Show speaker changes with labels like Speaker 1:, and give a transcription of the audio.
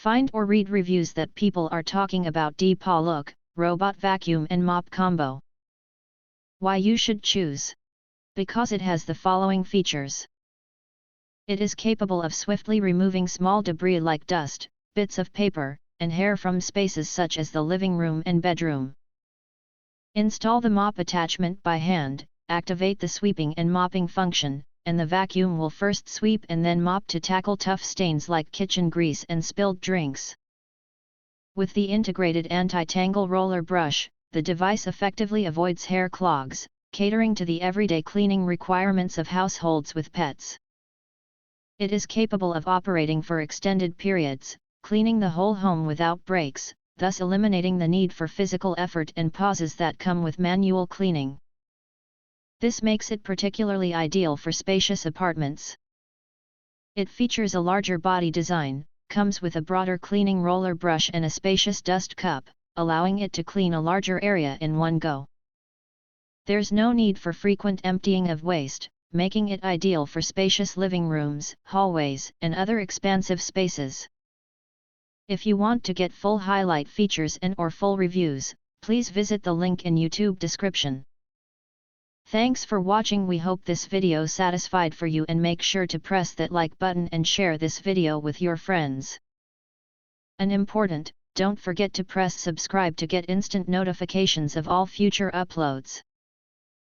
Speaker 1: Find or read reviews that people are talking about Deepalook, robot vacuum and mop combo. Why you should choose? Because it has the following features. It is capable of swiftly removing small debris like dust, bits of paper, and hair from spaces such as the living room and bedroom. Install the mop attachment by hand, activate the sweeping and mopping function, and the vacuum will first sweep and then mop to tackle tough stains like kitchen grease and spilled drinks. With the integrated anti-tangle roller brush, the device effectively avoids hair clogs, catering to the everyday cleaning requirements of households with pets. It is capable of operating for extended periods, cleaning the whole home without breaks, thus eliminating the need for physical effort and pauses that come with manual cleaning. This makes it particularly ideal for spacious apartments. It features a larger body design, comes with a broader cleaning roller brush and a spacious dust cup, allowing it to clean a larger area in one go. There's no need for frequent emptying of waste, making it ideal for spacious living rooms, hallways, and other expansive spaces. If you want to get full highlight features and/or full reviews, please visit the link in YouTube description. Thanks for watching. We hope this video satisfied for you, and make sure to press that like button and share this video with your friends. And important, don't forget to press subscribe to get instant notifications of all future uploads.